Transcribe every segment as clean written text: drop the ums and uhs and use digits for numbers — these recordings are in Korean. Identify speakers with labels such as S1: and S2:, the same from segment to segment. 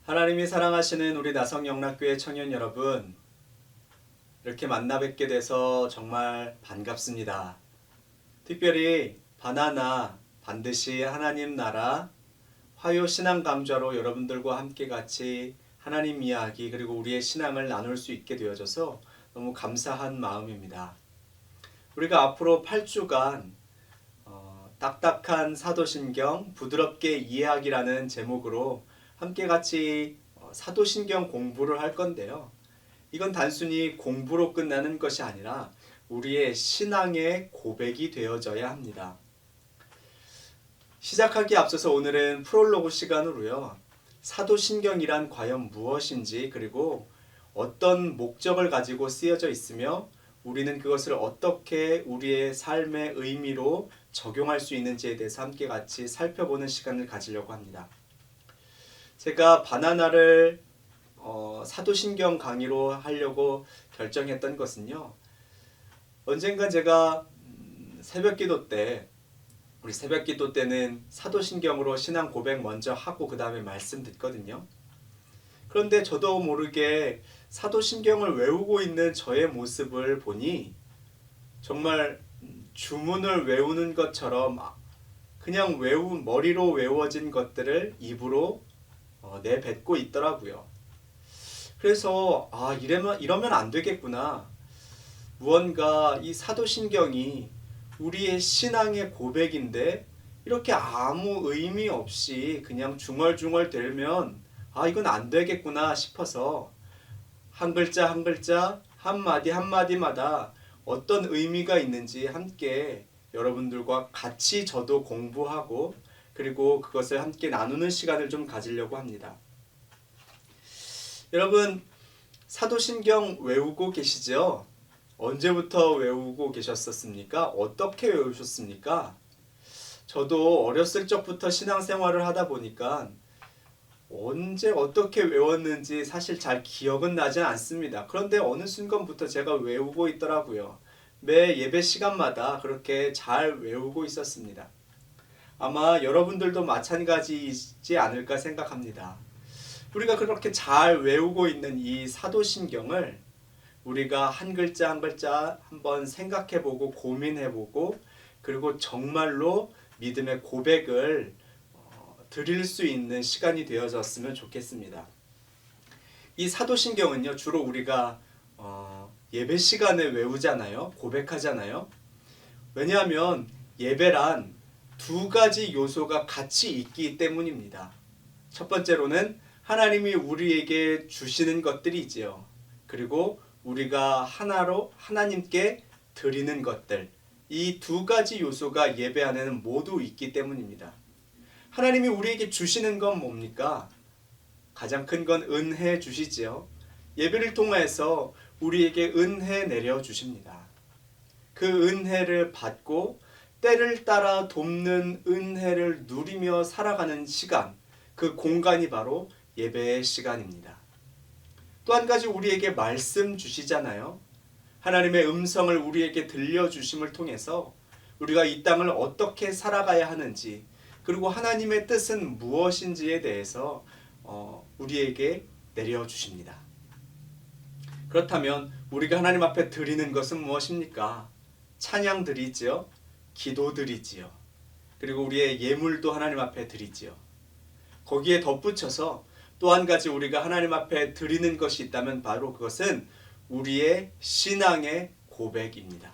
S1: 하나님이 사랑하시는 우리 나성영락교회 청년 여러분, 이렇게 만나 뵙게 돼서 정말 반갑습니다. 특별히 바나나 반드시 하나님 나라 화요 신앙 강좌로 여러분들과 함께 같이 하나님 이야기 그리고 우리의 신앙을 나눌 수 있게 되어져서 너무 감사한 마음입니다. 우리가 앞으로 8주간 딱딱한 사도신경 부드럽게 이해하기라는 제목으로 함께 같이 사도신경 공부를 할 건데요. 이건 단순히 공부로 끝나는 것이 아니라 우리의 신앙의 고백이 되어져야 합니다. 시작하기에 앞서서 오늘은 프롤로그 시간으로요. 사도신경이란 과연 무엇인지 그리고 어떤 목적을 가지고 쓰여져 있으며 우리는 그것을 어떻게 우리의 삶의 의미로 적용할 수 있는지에 대해서 함께 같이 살펴보는 시간을 가지려고 합니다. 제가 바나나를 사도신경 강의로 하려고 결정했던 것은요. 언젠가 제가 새벽기도 때 우리 새벽기도 때는 사도신경으로 신앙 고백 먼저 하고 그 다음에 말씀 듣거든요. 그런데 저도 모르게 사도신경을 외우고 있는 저의 모습을 보니 정말 주문을 외우는 것처럼 그냥 머리로 외워진 것들을 입으로 내뱉고 있더라고요. 그래서 이러면 안 되겠구나. 무언가 이 사도신경이 우리의 신앙의 고백인데 이렇게 아무 의미 없이 그냥 중얼중얼 대면 이건 안 되겠구나 싶어서 한 글자 한 글자 한마디 한마디마다 어떤 의미가 있는지 함께 여러분들과 같이 저도 공부하고 그리고 그것을 함께 나누는 시간을 좀 가지려고 합니다. 여러분 사도신경 외우고 계시죠? 언제부터 외우고 계셨었습니까? 어떻게 외우셨습니까? 저도 어렸을 적부터 신앙생활을 하다 보니까 언제 어떻게 외웠는지 사실 잘 기억은 나지 않습니다. 그런데 어느 순간부터 제가 외우고 있더라고요. 매 예배 시간마다 그렇게 잘 외우고 있었습니다. 아마 여러분들도 마찬가지이지 않을까 생각합니다. 우리가 그렇게 잘 외우고 있는 이 사도신경을 우리가 한 글자 한 글자 한번 생각해보고 고민해보고 그리고 정말로 믿음의 고백을 드릴 수 있는 시간이 되어졌으면 좋겠습니다. 이 사도신경은요 주로 우리가 예배 시간에 외우잖아요. 고백하잖아요. 왜냐하면 예배란 두 가지 요소가 같이 있기 때문입니다. 첫 번째로는 하나님이 우리에게 주시는 것들이지요. 그리고 우리가 하나로 하나님께 드리는 것들, 이 두 가지 요소가 예배 안에는 모두 있기 때문입니다. 하나님이 우리에게 주시는 건 뭡니까? 가장 큰 건 은혜 주시지요. 예배를 통해서 우리에게 은혜 내려 주십니다. 그 은혜를 받고 때를 따라 돕는 은혜를 누리며 살아가는 시간, 그 공간이 바로 예배의 시간입니다. 또 한 가지 우리에게 말씀 주시잖아요. 하나님의 음성을 우리에게 들려주심을 통해서 우리가 이 땅을 어떻게 살아가야 하는지 그리고 하나님의 뜻은 무엇인지에 대해서 우리에게 내려주십니다. 그렇다면 우리가 하나님 앞에 드리는 것은 무엇입니까? 찬양 드리지요. 기도 드리지요. 그리고 우리의 예물도 하나님 앞에 드리지요. 거기에 덧붙여서 또 한 가지 우리가 하나님 앞에 드리는 것이 있다면 바로 그것은 우리의 신앙의 고백입니다.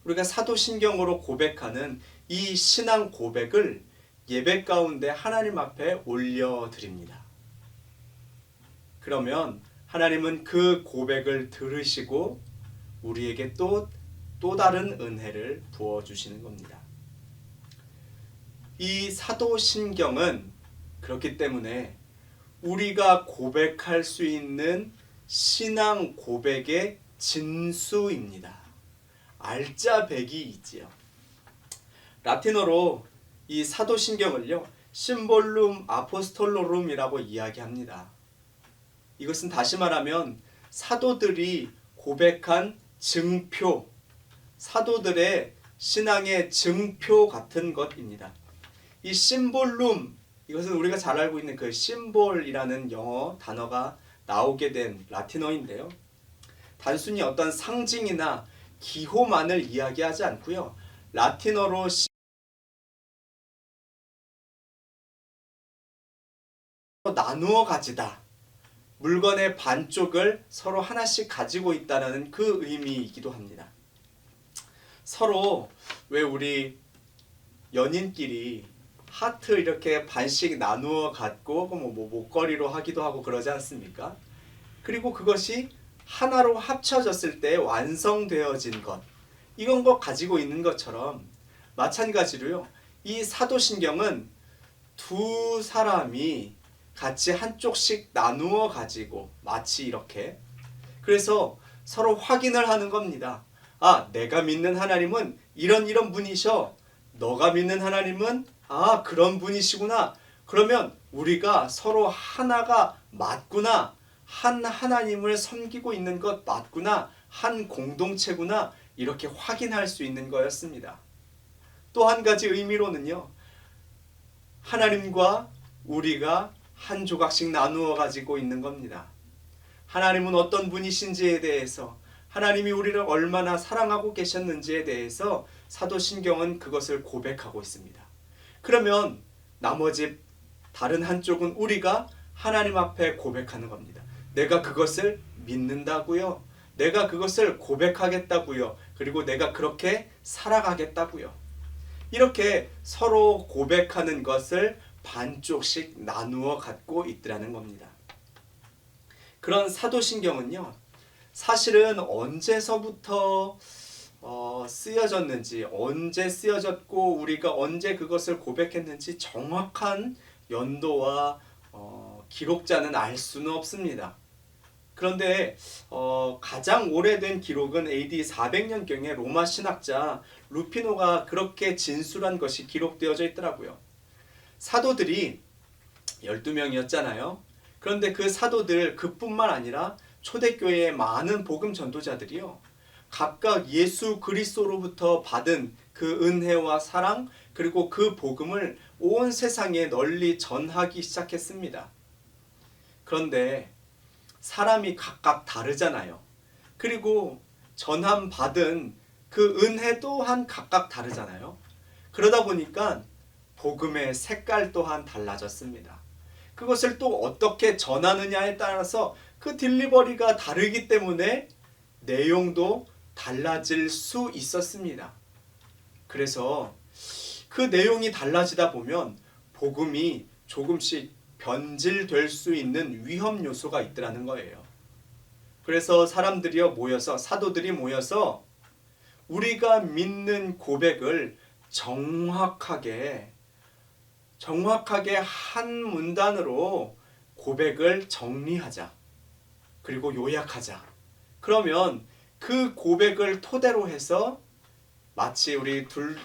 S1: 우리가 사도신경으로 고백하는 이 신앙 고백을 예배 가운데 하나님 앞에 올려드립니다. 그러면 하나님은 그 고백을 들으시고 우리에게 또 다른 은혜를 부어주시는 겁니다. 이 사도신경은 그렇기 때문에 우리가 고백할 수 있는 신앙 고백의 진수입니다. 알짜배기이지요. 라틴어로 이 사도신경을요 심볼룸 아포스톨로룸이라고 이야기합니다. 이것은 다시 말하면 사도들이 고백한 증표, 사도들의 신앙의 증표 같은 것입니다. 이 심볼룸, 이것은 우리가 잘 알고 있는 그 심볼이라는 영어 단어가 나오게 된 라틴어인데요. 단순히 어떤 상징이나 기호만을 이야기하지 않고요. 라틴어로 나누어 가지다. 물건의 반쪽을 서로 하나씩 가지고 있다는 그 의미이기도 합니다. 서로 왜 우리 연인끼리 하트 이렇게 반씩 나누어 갖고 뭐 목걸이로 하기도 하고 그러지 않습니까? 그리고 그것이 하나로 합쳐졌을 때 완성되어진 것, 이건 거 가지고 있는 것처럼 마찬가지로요. 이 사도신경은 두 사람이 같이 한쪽씩 나누어 가지고 마치 이렇게, 그래서 서로 확인을 하는 겁니다. 아, 내가 믿는 하나님은 이런 분이셔. 너가 믿는 하나님은 그런 분이시구나. 그러면 우리가 서로 하나가 맞구나. 한 하나님을 섬기고 있는 것 맞구나. 한 공동체구나. 이렇게 확인할 수 있는 거였습니다. 또 한 가지 의미로는요. 하나님과 우리가 한 조각씩 나누어 가지고 있는 겁니다. 하나님은 어떤 분이신지에 대해서, 하나님이 우리를 얼마나 사랑하고 계셨는지에 대해서 사도신경은 그것을 고백하고 있습니다. 그러면 나머지 다른 한쪽은 우리가 하나님 앞에 고백하는 겁니다. 내가 그것을 믿는다고요. 내가 그것을 고백하겠다고요. 그리고 내가 그렇게 살아가겠다고요. 이렇게 서로 고백하는 것을 반쪽씩 나누어 갖고 있더라는 겁니다. 그런 사도신경은요. 사실은 언제서부터 쓰여졌는지, 언제 쓰여졌고 우리가 언제 그것을 고백했는지 정확한 연도와 기록자는 알 수는 없습니다. 그런데 가장 오래된 기록은 AD 400년경에 로마 신학자 루피노가 그렇게 진술한 것이 기록되어져 있더라고요. 사도들이 12명이었잖아요. 그런데 그 사도들 그뿐만 아니라 초대교회의 많은 복음 전도자들이요. 각각 예수 그리스도로부터 받은 그 은혜와 사랑, 그리고 그 복음을 온 세상에 널리 전하기 시작했습니다. 그런데 사람이 각각 다르잖아요. 그리고 전함 받은 그 은혜 또한 각각 다르잖아요. 그러다 보니까 복음의 색깔 또한 달라졌습니다. 그것을 또 어떻게 전하느냐에 따라서 그 딜리버리가 다르기 때문에 내용도 달라질 수 있었습니다. 그래서 그 내용이 달라지다 보면 복음이 조금씩 변질될 수 있는 위험 요소가 있더라는 거예요. 그래서 사람들이 모여서, 사도들이 모여서 우리가 믿는 고백을 정확하게 한 문단으로 고백을 정리하자. 그리고 요약하자. 그러면 그 고백을 토대로 해서 마치 우리 두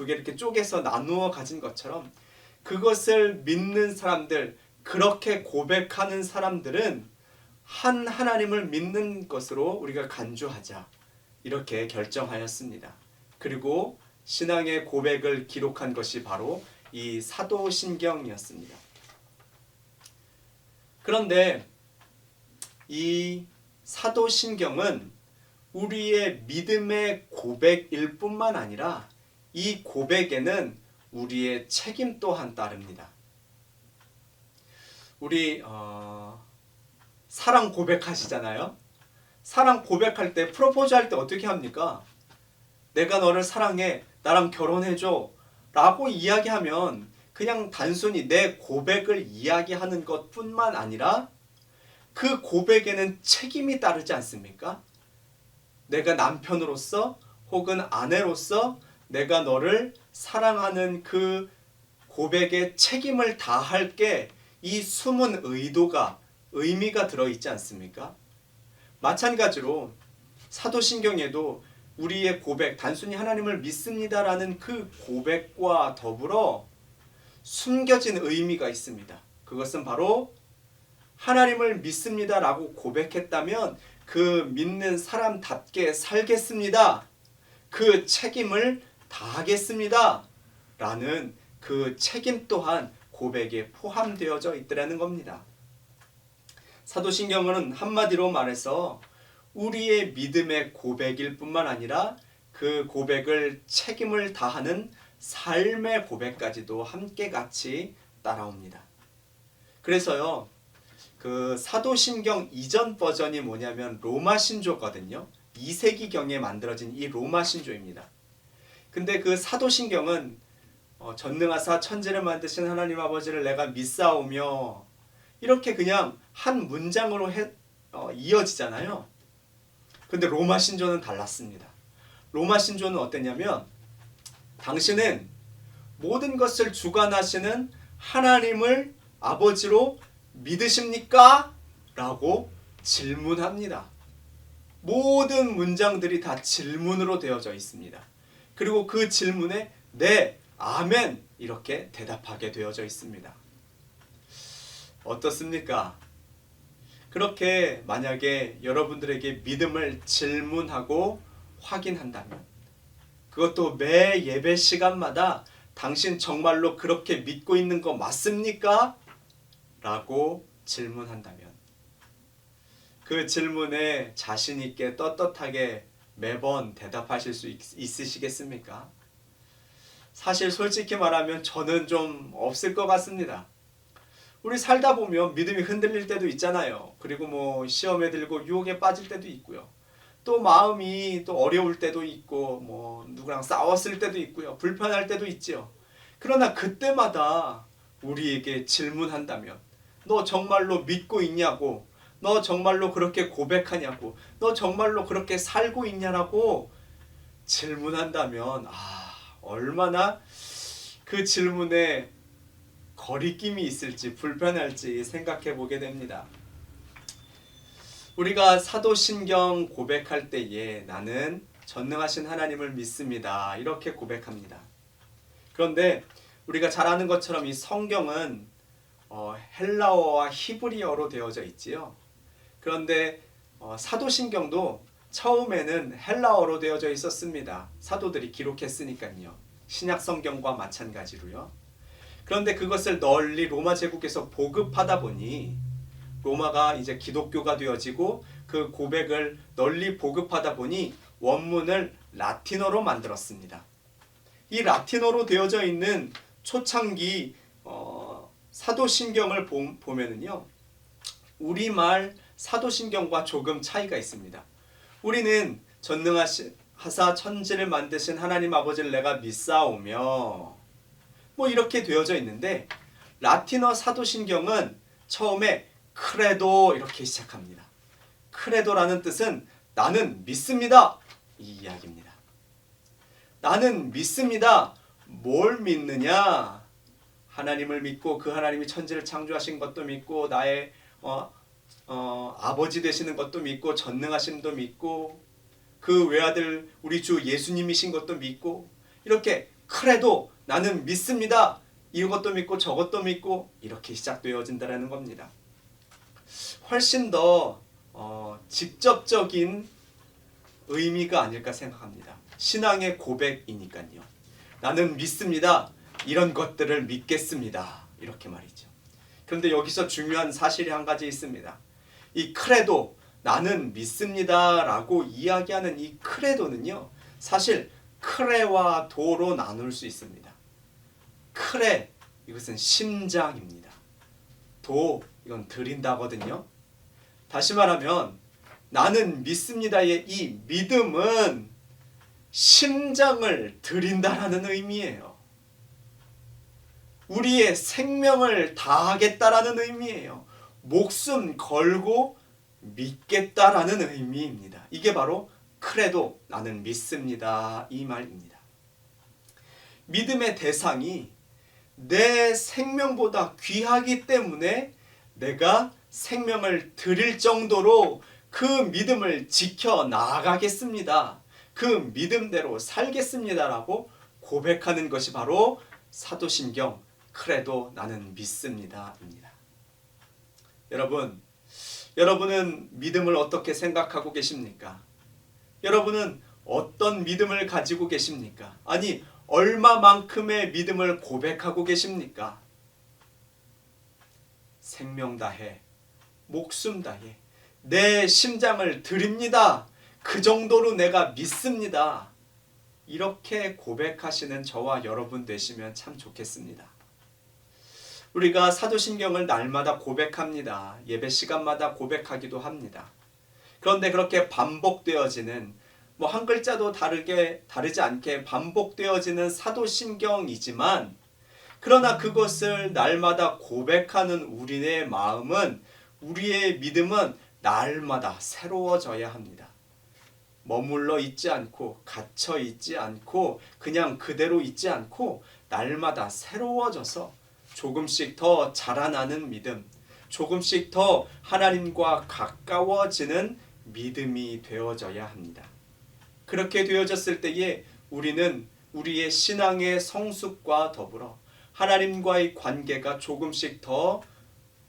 S1: 개 이렇게 쪼개서 나누어 가진 것처럼 그것을 믿는 사람들, 그렇게 고백하는 사람들은 한 하나님을 믿는 것으로 우리가 간주하자. 이렇게 결정하였습니다. 그리고 신앙의 고백을 기록한 것이 바로 이 사도신경이었습니다. 그런데 이 사도신경은 우리의 믿음의 고백일 뿐만 아니라 이 고백에는 우리의 책임 또한 따릅니다. 우리 사랑 고백하시잖아요. 사랑 고백할 때, 프로포즈 할 때 어떻게 합니까? 내가 너를 사랑해, 나랑 결혼해줘 라고 이야기하면 그냥 단순히 내 고백을 이야기하는 것뿐만 아니라 그 고백에는 책임이 따르지 않습니까? 내가 남편으로서 혹은 아내로서 내가 너를 사랑하는 그 고백에 책임을 다할게, 이 숨은 의미가 들어있지 않습니까? 마찬가지로 사도신경에도 우리의 고백, 단순히 하나님을 믿습니다라는 그 고백과 더불어 숨겨진 의미가 있습니다. 그것은 바로 하나님을 믿습니다라고 고백했다면 그 믿는 사람답게 살겠습니다. 그 책임을 다하겠습니다. 라는 그 책임 또한 고백에 포함되어져 있더라는 겁니다. 사도신경은 한마디로 말해서 우리의 믿음의 고백일 뿐만 아니라 그 고백을 책임을 다하는 삶의 고백까지도 함께 같이 따라옵니다. 그래서요, 그 사도신경 이전 버전이 뭐냐면 로마신조거든요. 2세기경에 만들어진 이 로마신조입니다. 근데 그 사도신경은 전능하사 천지를 만드신 하나님 아버지를 내가 믿사오며 이렇게 그냥 한 문장으로 이어지잖아요. 근데 로마신조는 달랐습니다. 로마신조는 어땠냐면 당신은 모든 것을 주관하시는 하나님을 아버지로 믿으십니까? 라고 질문합니다. 모든 문장들이 다 질문으로 되어져 있습니다. 그리고 그 질문에 네, 아멘 이렇게 대답하게 되어져 있습니다. 어떻습니까? 그렇게 만약에 여러분들에게 믿음을 질문하고 확인한다면 그것도 매 예배 시간마다 당신 정말로 그렇게 믿고 있는 거 맞습니까? 라고 질문한다면 그 질문에 자신 있게 떳떳하게 매번 대답하실 수 있으시겠습니까? 사실 솔직히 말하면 저는 좀 없을 것 같습니다. 우리 살다 보면 믿음이 흔들릴 때도 있잖아요. 그리고 뭐 시험에 들고 유혹에 빠질 때도 있고요. 또 마음이 또 어려울 때도 있고 뭐 누구랑 싸웠을 때도 있고요. 불편할 때도 있지요. 그러나 그때마다 우리에게 질문한다면 너 정말로 믿고 있냐고, 너 정말로 그렇게 고백하냐고, 너 정말로 그렇게 살고 있냐라고 질문한다면 얼마나 그 질문에 거리낌이 있을지 불편할지 생각해 보게 됩니다. 우리가 사도신경 고백할 때에 나는 전능하신 하나님을 믿습니다. 이렇게 고백합니다. 그런데 우리가 잘 아는 것처럼 이 성경은 헬라어와 히브리어로 되어져 있지요. 그런데 사도신경도 처음에는 헬라어로 되어져 있었습니다. 사도들이 기록했으니까요. 신약성경과 마찬가지로요. 그런데 그것을 널리 로마 제국에서 보급하다 보니 로마가 이제 기독교가 되어지고 그 고백을 널리 보급하다 보니 원문을 라틴어로 만들었습니다. 이 라틴어로 되어져 있는 초창기 사도신경을 보면은요, 우리말 사도신경과 조금 차이가 있습니다. 우리는 전능하사 천지를 만드신 하나님 아버지를 내가 믿사오며 뭐 이렇게 되어져 있는데 라틴어 사도신경은 처음에 크레도 이렇게 시작합니다. 크레도라는 뜻은 나는 믿습니다 이 이야기입니다. 나는 믿습니다. 뭘 믿느냐? 하나님을 믿고 그 하나님이 천지를 창조하신 것도 믿고 나의 아버지 되시는 것도 믿고 전능하심도 믿고 그 외아들 우리 주 예수님이신 것도 믿고 이렇게 크레도 나는 믿습니다. 이것도 믿고 저것도 믿고 이렇게 시작되어진다는 겁니다. 훨씬 더 직접적인 의미가 아닐까 생각합니다. 신앙의 고백이니까요. 나는 믿습니다. 이런 것들을 믿겠습니다. 이렇게 말이죠. 그런데 여기서 중요한 사실이 한 가지 있습니다. 이 크레도 나는 믿습니다 라고 이야기하는 이 크레도는요, 사실 크레와 도로 나눌 수 있습니다. 크레 이것은 심장입니다. 도 이건 드린다거든요. 다시 말하면 나는 믿습니다의 이 믿음은 심장을 드린다라는 의미예요. 우리의 생명을 다하겠다라는 의미예요. 목숨 걸고 믿겠다라는 의미입니다. 이게 바로 크레도 나는 믿습니다 이 말입니다. 믿음의 대상이 내 생명보다 귀하기 때문에 내가 생명을 드릴 정도로 그 믿음을 지켜 나아가겠습니다. 그 믿음대로 살겠습니다라고 고백하는 것이 바로 사도신경 크레도 나는 믿습니다입니다. 여러분은 믿음을 어떻게 생각하고 계십니까? 여러분은 어떤 믿음을 가지고 계십니까? 아니, 얼마만큼의 믿음을 고백하고 계십니까? 생명 다해, 목숨 다해 내 심장을 드립니다. 그 정도로 내가 믿습니다. 이렇게 고백하시는 저와 여러분 되시면 참 좋겠습니다. 우리가 사도신경을 날마다 고백합니다. 예배 시간마다 고백하기도 합니다. 그런데 그렇게 반복되어지는 한 글자도 다르지 않게 반복되어지는 사도신경이지만 그러나 그것을 날마다 고백하는 우리의 마음은 우리의 믿음은 날마다 새로워져야 합니다. 머물러 있지 않고 갇혀 있지 않고 그냥 그대로 있지 않고 날마다 새로워져서 조금씩 더 자라나는 믿음, 조금씩 더 하나님과 가까워지는 믿음이 되어져야 합니다. 그렇게 되어졌을 때에 우리는 우리의 신앙의 성숙과 더불어 하나님과의 관계가 조금씩 더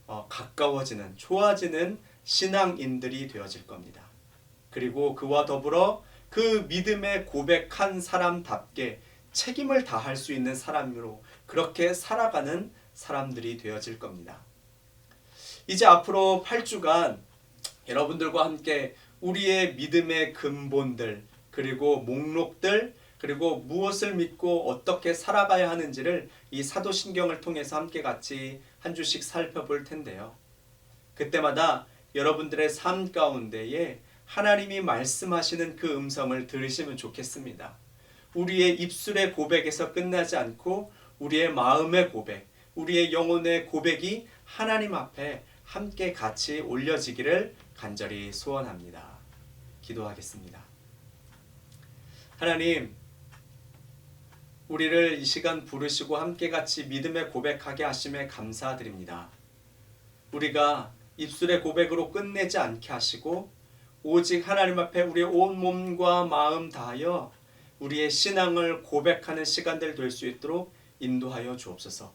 S1: 가까워지는, 좋아지는 신앙인들이 되어질 겁니다. 그리고 그와 더불어 그 믿음의 고백한 사람답게 책임을 다할 수 있는 사람으로 그렇게 살아가는 사람들이 되어질 겁니다. 이제 앞으로 8주간 여러분들과 함께 우리의 믿음의 근본들, 그리고 목록들, 그리고 무엇을 믿고 어떻게 살아가야 하는지를 이 사도신경을 통해서 함께 같이 한 주씩 살펴볼 텐데요. 그때마다 여러분들의 삶 가운데에 하나님이 말씀하시는 그 음성을 들으시면 좋겠습니다. 우리의 입술의 고백에서 끝나지 않고 우리의 마음의 고백, 우리의 영혼의 고백이 하나님 앞에 함께 같이 올려지기를 간절히 소원합니다. 기도하겠습니다. 하나님, 우리를 이 시간 부르시고 함께 같이 믿음의 고백하게 하심에 감사드립니다. 우리가 입술의 고백으로 끝내지 않게 하시고 오직 하나님 앞에 우리의 온 몸과 마음 다하여 우리의 신앙을 고백하는 시간들 될 수 있도록 인도하여 주옵소서.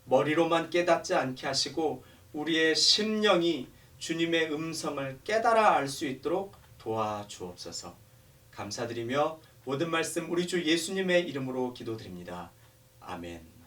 S1: 머리로만 깨닫지 않게 하시고 우리의 심령이 주님의 음성을 깨달아 알 수 있도록 도와주옵소서. 감사드리며 모든 말씀 우리 주 예수님의 이름으로 기도드립니다. 아멘.